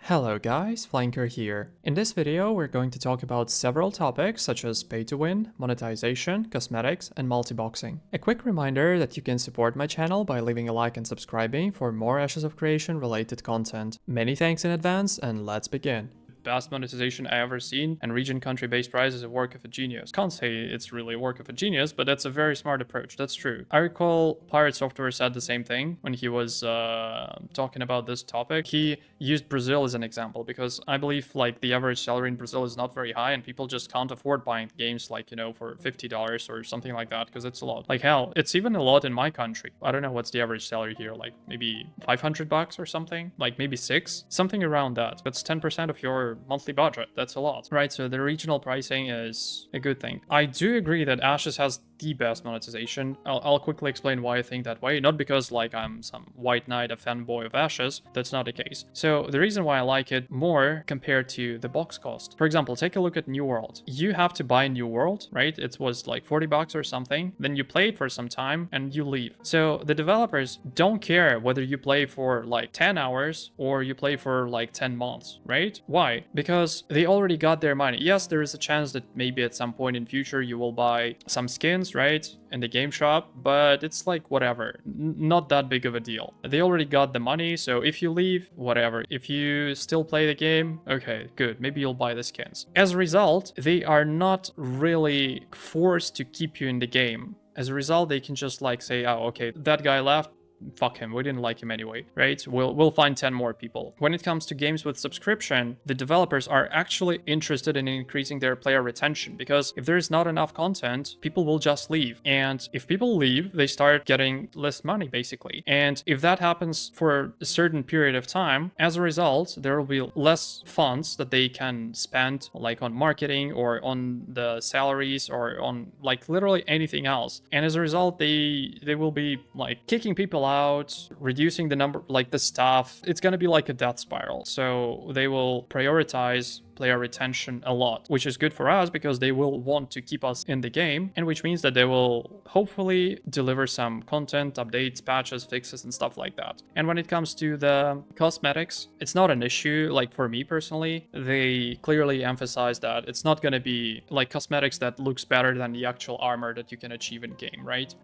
Hello guys, Flanker here. In this video, we're going to talk about several topics such as pay to win, monetization, cosmetics, and multiboxing. A quick reminder that you can support my channel by leaving a like and subscribing for more Ashes of Creation related content. Many thanks in advance, and let's begin. Best monetization I ever seen, and region country based price is a work of a genius. Can't say it's really a work of a genius, but that's a very smart approach. That's true. I recall Pirate Software said the same thing when he was talking about this topic. He used Brazil as an example because I believe like the average salary in Brazil is not very high and people just can't afford buying games like, you know, for $50 or something like that because it's a lot. Like hell, it's even a lot in my country. I don't know what's the average salary here, like maybe $500 or something, like maybe something around that. That's 10% of your monthly budget. That's a lot, right? So the regional pricing is a good thing. I do agree that Ashes has the best monetization. I'll quickly explain why I think that way. Not because like I'm some white knight, a fanboy of Ashes. That's not the case. So the reason why I like it more compared to the box cost. For example, take a look at New World. You have to buy New World, right? It was like $40 or something. Then you play it for some time and you leave. So the developers don't care whether you play for like 10 hours or you play for like 10 months, right? Why? Because they already got their money. Yes, there is a chance that maybe at some point in future you will buy some skins, right, in the game shop, but it's like whatever, not that big of a deal. They already got the money, so if you leave, whatever. If you still play the game, okay, good, maybe you'll buy the skins. As a result, they are not really forced to keep you in the game. As a result, they can just like say, oh, okay, that guy left, fuck him, we didn't like him anyway, right? We'll find 10 more people. When it comes to games with subscription, the developers are actually interested in increasing their player retention, because if there is not enough content, people will just leave. And if people leave, they start getting less money, basically. And if that happens for a certain period of time, as a result, there will be less funds that they can spend like on marketing or on the salaries or on like literally anything else. And as a result, they will be like kicking people out, reducing the number, like the staff. It's going to be like a death spiral. So they will prioritize player retention a lot, which is good for us because they will want to keep us in the game, and which means that they will hopefully deliver some content, updates, patches, fixes, and stuff like that. And when it comes to the cosmetics, it's not an issue. Like for me personally, they clearly emphasize that it's not going to be like cosmetics that looks better than the actual armor that you can achieve in game, right?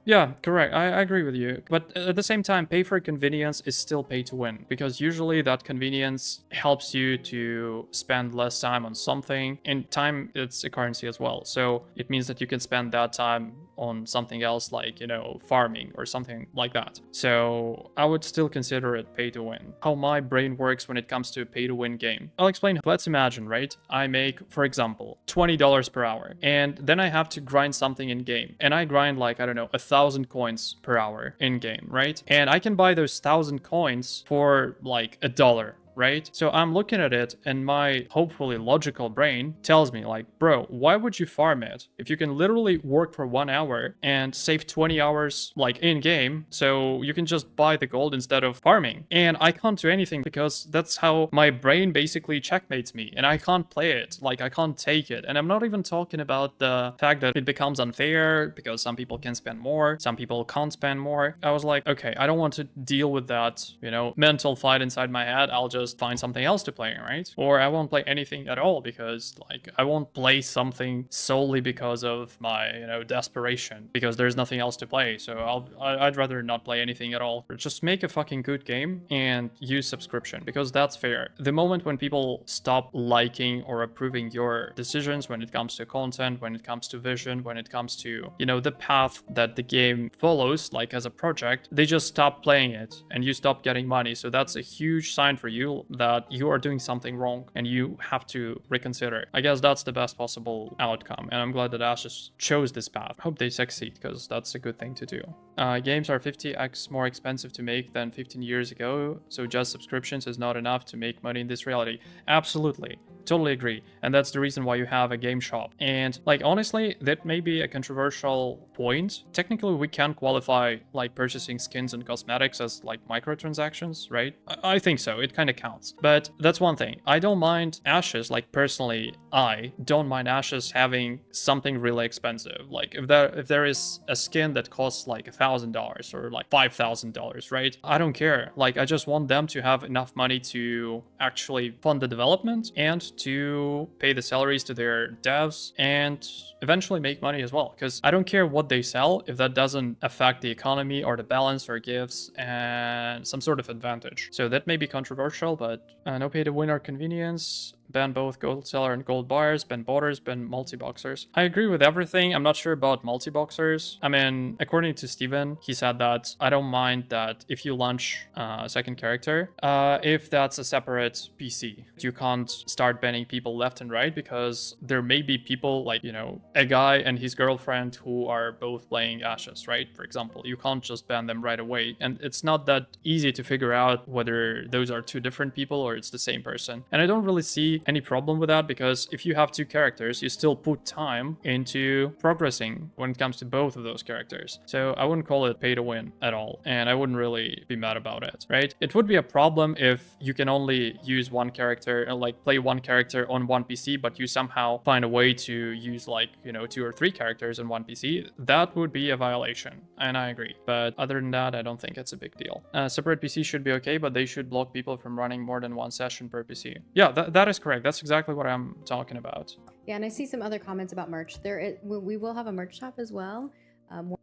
Yeah, correct. I agree with you. But at the same time, pay for convenience is still pay to win, because usually that convenience helps you to spend less time on something, and time, it's a currency as well. So it means that you can spend that time on something else, like, you know, farming or something like that. So I would still consider it pay to win. How my brain works when it comes to a pay to win game, I'll explain. Let's imagine, right? I make, for example, $20 per hour, and then I have to grind something in game, and I grind like, I don't know, 1,000 coins per hour in game, right? And I can buy those 1,000 coins for like $1, right? So I'm looking at it, and my hopefully logical brain tells me like, bro, why would you farm it if you can literally work for 1 hour and save 20 hours like in game? So you can just buy the gold instead of farming. And I can't do anything because that's how my brain basically checkmates me, and I can't play it. Like I can't take it. And I'm not even talking about the fact that it becomes unfair because some people can spend more, some people can't spend more. I was like, okay, I don't want to deal with that, you know, mental fight inside my head. I'll just find something else to play, right? Or I won't play anything at all because like I won't play something solely because of my, you know, desperation, because there's nothing else to play. So I'd rather not play anything at all. Just make a fucking good game and use subscription, because that's fair. The moment when people stop liking or approving your decisions when it comes to content, when it comes to vision, when it comes to, you know, the path that the game follows, like as a project, they just stop playing it and you stop getting money. So that's a huge sign for you that you are doing something wrong and you have to reconsider. I guess that's the best possible outcome, and I'm glad that Ashes chose this path. Hope they succeed, because that's a good thing to do. Games are 50x more expensive to make than 15 years ago, so just subscriptions is not enough to make money in this reality. Absolutely. totally agree. And that's the reason why you have a game shop. And like, honestly, that may be a controversial point. Technically, we can qualify like purchasing skins and cosmetics as like microtransactions, right? I think so. It kind of counts. But that's one thing. I don't mind Ashes. Like, personally, I don't mind Ashes having something really expensive. Like, if there is a skin that costs like $1,000 or like $5,000, right? I don't care. Like, I just want them to have enough money to actually fund the development and to pay the salaries to their devs and eventually make money as well. Because I don't care what they sell if that doesn't affect the economy or the balance or gives and some sort of advantage. So that may be controversial, but no pay to win or convenience. Ban both gold seller and gold buyers, ban borders, ban multi-boxers. I agree with everything. I'm not sure about multi-boxers. I mean, according to Steven, he said that I don't mind that if you launch a second character, if that's a separate PC. You can't start banning people left and right because there may be people like, you know, a guy and his girlfriend who are both playing Ashes, right? For example, you can't just ban them right away. And it's not that easy to figure out whether those are two different people or it's the same person. And I don't really see any problem with that because if you have two characters, you still put time into progressing when it comes to both of those characters. So I wouldn't call it pay to win at all. And I wouldn't really be mad about it, right? It would be a problem if you can only use one character and like play one character on one PC, but you somehow find a way to use like, you know, 2 or 3 characters on one PC. That would be a violation. And I agree. But other than that, I don't think it's a big deal. Separate PC should be okay, but they should block people from running more than one session per PC. Yeah, that is correct. That's exactly what I'm talking about. Yeah, and I see some other comments about merch. We will have a merch shop as well.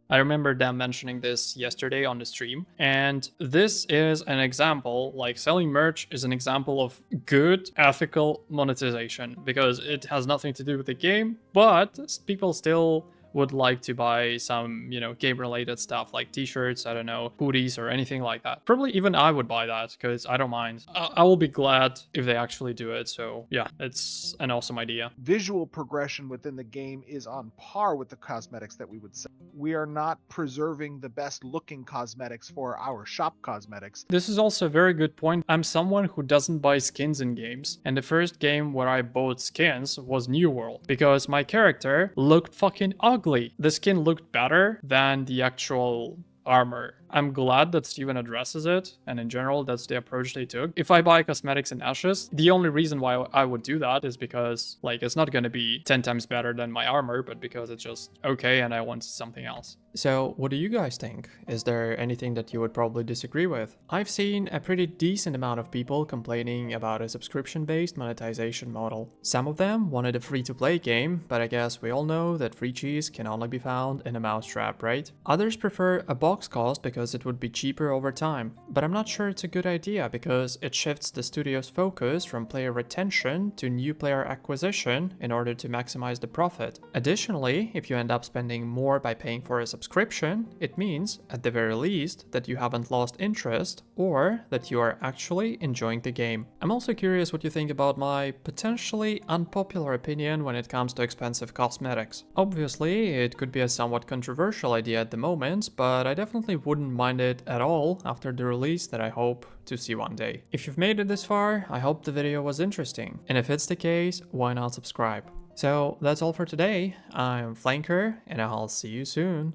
I remember them mentioning this yesterday on the stream, and this is an example, like selling merch is an example of good ethical monetization because it has nothing to do with the game, but people still would like to buy some, you know, game related stuff like t-shirts, I don't know, hoodies or anything like that. Probably even I would buy that because I don't mind. I will be glad if they actually do it. So yeah, it's an awesome idea. Visual progression within the game is on par with the cosmetics that we would sell. We are not preserving the best looking cosmetics for our shop cosmetics. This is also a very good point. I'm someone who doesn't buy skins in games, and the first game where I bought skins was New World because my character looked fucking ugly. The skin looked better than the actual armor. I'm glad that Steven addresses it, and in general, that's the approach they took. If I buy cosmetics in Ashes, the only reason why I would do that is because, like, it's not gonna be 10 times better than my armor, but because it's just okay and I want something else. So, what do you guys think? Is there anything that you would probably disagree with? I've seen a pretty decent amount of people complaining about a subscription-based monetization model. Some of them wanted a free-to-play game, but I guess we all know that free cheese can only be found in a mousetrap, right? Others prefer a box cost because it would be cheaper over time, but I'm not sure it's a good idea because it shifts the studio's focus from player retention to new player acquisition in order to maximize the profit. Additionally, if you end up spending more by paying for a subscription, it means, at the very least, that you haven't lost interest or that you are actually enjoying the game. I'm also curious what you think about my potentially unpopular opinion when it comes to expensive cosmetics. Obviously, it could be a somewhat controversial idea at the moment, but I definitely wouldn't mind it at all after the release that I hope to see one day. If you've made it this far, I hope the video was interesting, and if it's the case, why not subscribe? So that's all for today. I'm Flanker, and I'll see you soon.